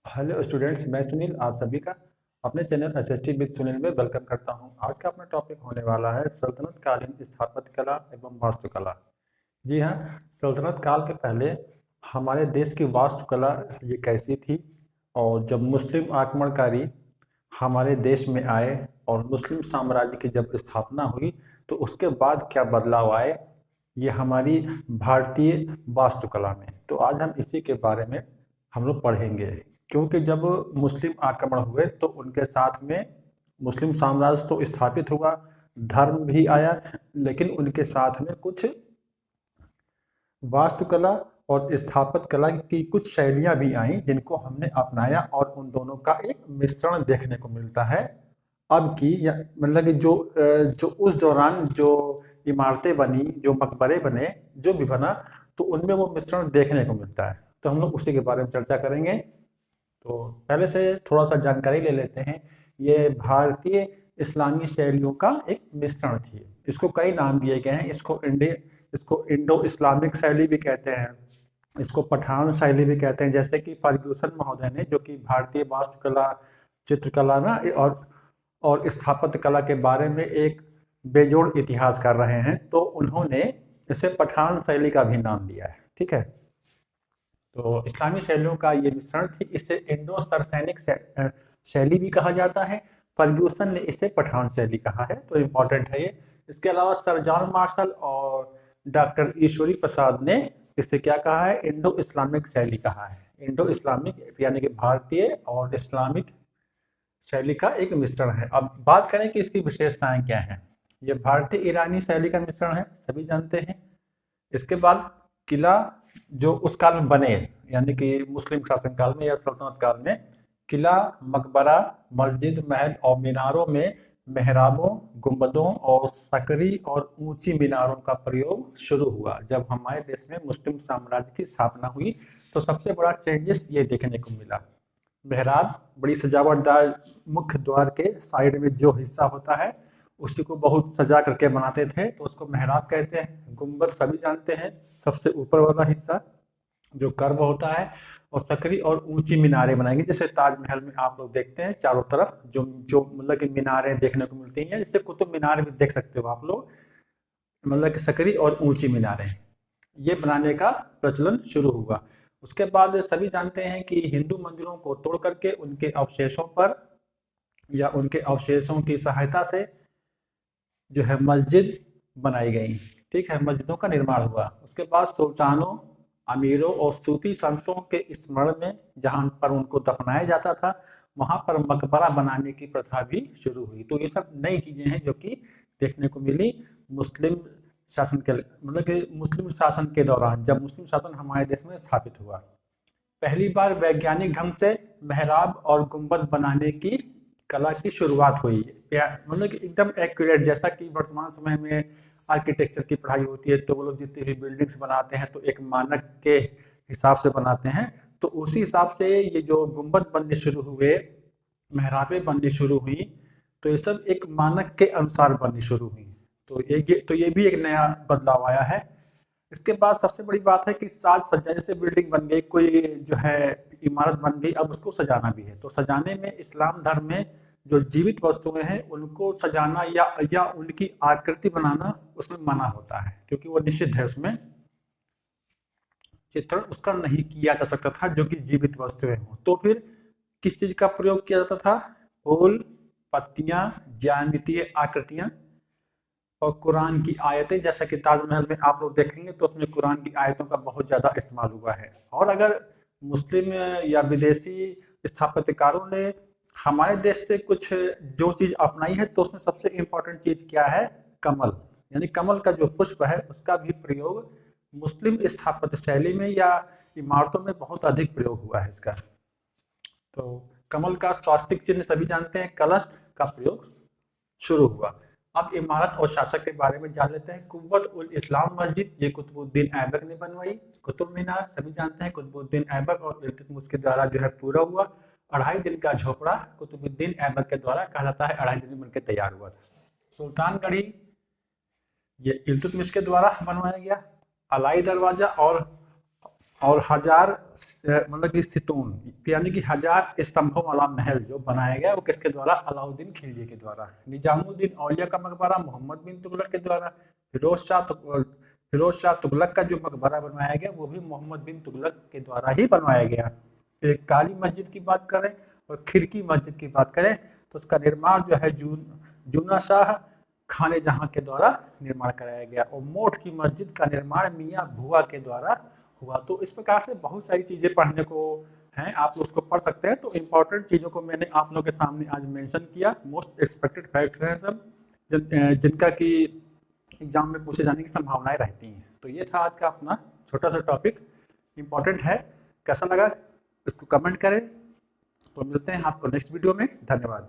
Hello students, मैं सुनील आप सभी का अपने चैनल एसएसटी विद सुनील में वेलकम करता हूं। आज का अपना टॉपिक होने वाला है सल्तनत कालीन स्थापत्य कला एवं वास्तुकला। जी हाँ, सल्तनत काल के पहले हमारे देश की वास्तुकला ये कैसी थी, और जब मुस्लिम आक्रमणकारी हमारे देश में आए और मुस्लिम साम्राज्य की जब स्थापना हुई तो उसके बाद क्या बदलाव आए, ये हमारी भारतीय वास्तुकला में। तो आज हम इसी के बारे में हम लोग पढ़ेंगे, क्योंकि जब मुस्लिम आक्रमण हुए तो उनके साथ में मुस्लिम साम्राज्य तो स्थापित हुआ, धर्म भी आया, लेकिन उनके साथ में कुछ वास्तुकला और स्थापत्य कला की कुछ शैलियां भी आई जिनको हमने अपनाया, और उन दोनों का एक मिश्रण देखने को मिलता है अब की, या मतलब कि जो उस दौरान जो इमारतें बनी, जो मकबरे बने, जो भी बना, तो उनमें वो मिश्रण देखने को मिलता है। तो हम लोग उसी के बारे में चर्चा करेंगे। तो पहले से थोड़ा सा जानकारी ले लेते हैं। ये भारतीय इस्लामी शैलियों का एक मिश्रण थी। इसको कई नाम दिए गए हैं। इसको इंडो इस्लामिक शैली भी कहते हैं, इसको पठान शैली भी कहते हैं। जैसे कि फर्ग्यूसन महोदय ने, जो कि भारतीय वास्तुकला, चित्रकला ना और स्थापत्य कला के बारे में एक बेजोड़ इतिहास कर रहे हैं, तो उन्होंने इसे पठान शैली का भी नाम दिया है। ठीक है, तो इस्लामी शैलियों का ये मिश्रण थी। इसे इंडो सरसैनिक शैली भी कहा जाता है। फर्ग्यूसन ने इसे पठान शैली कहा है, तो इम्पोर्टेंट है ये। इसके अलावा सर जॉन मार्शल और डॉक्टर ईश्वरी प्रसाद ने इसे क्या कहा है, इंडो इस्लामिक शैली कहा है। इंडो इस्लामिक यानी कि भारतीय और इस्लामिक शैली का एक मिश्रण है। अब बात करें कि इसकी विशेषताएं क्या हैं। ये भारतीय ईरानी शैली का मिश्रण है, सभी जानते हैं। इसके बाद किला जो उस काल में बने, यानी कि मुस्लिम शासन काल में या सल्तनत काल में, किला, मकबरा, मस्जिद, महल और मीनारों में मेहराबों, गुंबदों और सकरी और ऊंची मीनारों का प्रयोग शुरू हुआ। जब हमारे देश में मुस्लिम साम्राज्य की स्थापना हुई तो सबसे बड़ा चेंजेस ये देखने को मिला। मेहराब बड़ी सजावटदार, मुख्य द्वार के साइड में जो हिस्सा होता है उसी को बहुत सजा करके बनाते थे, तो उसको मेहराब कहते हैं। गुंबद सभी जानते हैं, सबसे ऊपर वाला हिस्सा जो कर्व होता है। और सकरी और ऊंची मीनारें बनाएंगे, जैसे ताजमहल में आप लोग देखते हैं चारों तरफ जो जो मतलब कि मीनारें देखने को मिलती हैं, जैसे कुतुब मीनार भी देख सकते हो आप लोग। मतलब कि सकरी और ऊंची मीनारें ये बनाने का प्रचलन शुरू हुआ। उसके बाद सभी जानते हैं कि हिंदू मंदिरों को तोड़ करके उनके अवशेषों पर या उनके अवशेषों की सहायता से जो है मस्जिद बनाई गई। ठीक है, मस्जिदों का निर्माण हुआ। उसके बाद सुल्तानों, अमीरों और सूफी संतों के स्मरण में जहां पर उनको दफनाया जाता था, वहां पर मकबरा बनाने की प्रथा भी शुरू हुई। तो ये सब नई चीजें हैं जो कि देखने को मिली मुस्लिम शासन के, मतलब कि मुस्लिम शासन के दौरान, जब मुस्लिम शासन हमारे देश में स्थापित हुआ। पहली बार वैज्ञानिक ढंग से मेहराब और गुंबद बनाने की कला की शुरुआत हुई। मतलब कि एकदम एक्यूरेट, जैसा कि वर्तमान समय में आर्किटेक्चर की पढ़ाई होती है तो वो लोग जितनी भी बिल्डिंग्स बनाते हैं तो एक मानक के हिसाब से बनाते हैं, तो उसी हिसाब से ये जो गुंबद बनने शुरू हुए, मेहराबें बननी शुरू हुई, तो ये सब एक मानक के अनुसार बननी शुरू हुई। तो ये भी एक नया बदलाव आया है। इसके बाद सबसे बड़ी बात है कि साज सज्जा, जैसे बिल्डिंग बन गई, कोई जो है इमारत बन गई, अब उसको सजाना भी है। तो सजाने में इस्लाम धर्म में जो जीवित वस्तुएं हैं उनको सजाना या उनकी आकृति बनाना उसमें मना होता है, क्योंकि वो निषिद्ध है। उसमें चित्रण उसका नहीं किया जा सकता था जो कि जीवित वस्तुएं हों। तो फिर किस चीज का प्रयोग किया जाता था? फूल, पत्तियां, ज्यामितीय आकृतियां और कुरान की आयतें। जैसा कि ताजमहल में आप लोग देखेंगे तो उसमें कुरान की आयतों का बहुत ज्यादा इस्तेमाल हुआ है। और अगर मुस्लिम या विदेशी स्थापत्यकारों ने हमारे देश से कुछ जो चीज अपनाई है तो उसमें सबसे इंपॉर्टेंट चीज क्या है? कमल। यानी कमल का जो पुष्प है उसका भी प्रयोग मुस्लिम स्थापत्य शैली में या इमारतों में बहुत अधिक प्रयोग हुआ है इसका। तो कमल का स्वास्तिक चिन्ह सभी जानते हैं, कलश का प्रयोग शुरू हुआ। अब इमारत और शासक के बारे में जान लेते हैं। कुव्वत उल इस्लाम मस्जिद, ये कुतुबुद्दीन ऐबक ने बनवाई। कुतुब मीनार सभी जानते हैं, कुतुबुद्दीन ऐबक और इल्तुतमिश के द्वारा जो है पूरा हुआ। 2.5 दिन का झोपड़ा कुतुबुद्दीन ऐबक के द्वारा, कहा जाता है 2.5 दिन में बनकर तैयार हुआ था। सुल्तानगढ़ी, ये इल्तुतमिश के द्वारा बनवाया गया। अलाई दरवाजा और और 1000 मतलब कि सितून यानी कि 1000 स्तंभों वाला महल जो बनाया गया वो किसके द्वारा? अलाउद्दीन खिलजी के द्वारा। निजामुद्दीन औलिया का मकबरा मोहम्मद बिन तुगलक के द्वारा। फिरोज शाह तुगलक का जो मकबरा बनवाया गया वो भी मोहम्मद बिन तुगलक के द्वारा ही बनवाया गया। फिर काली मस्जिद की बात करें और खिड़की मस्जिद की बात करें तो उसका निर्माण जो है जूना शाह खाने जहां के द्वारा निर्माण कराया गया, और मोठ की मस्जिद का निर्माण मियाँ भुआ के द्वारा हुआ। तो इस प्रकार से बहुत सारी चीजें पढ़ने को हैं, आप लोग उसको पढ़ सकते हैं। तो इंपॉर्टेंट चीजों को मैंने आप लोग के सामने आज मेंशन किया, मोस्ट एक्सपेक्टेड फैक्ट्स हैं सब जिनका कि एग्जाम में पूछे जाने की संभावनाएं रहती हैं। तो ये था आज का अपना छोटा सा टॉपिक, इंपॉर्टेंट है। कैसा लगा इसको कमेंट करें। तो मिलते हैं आपको नेक्स्ट वीडियो में। धन्यवाद।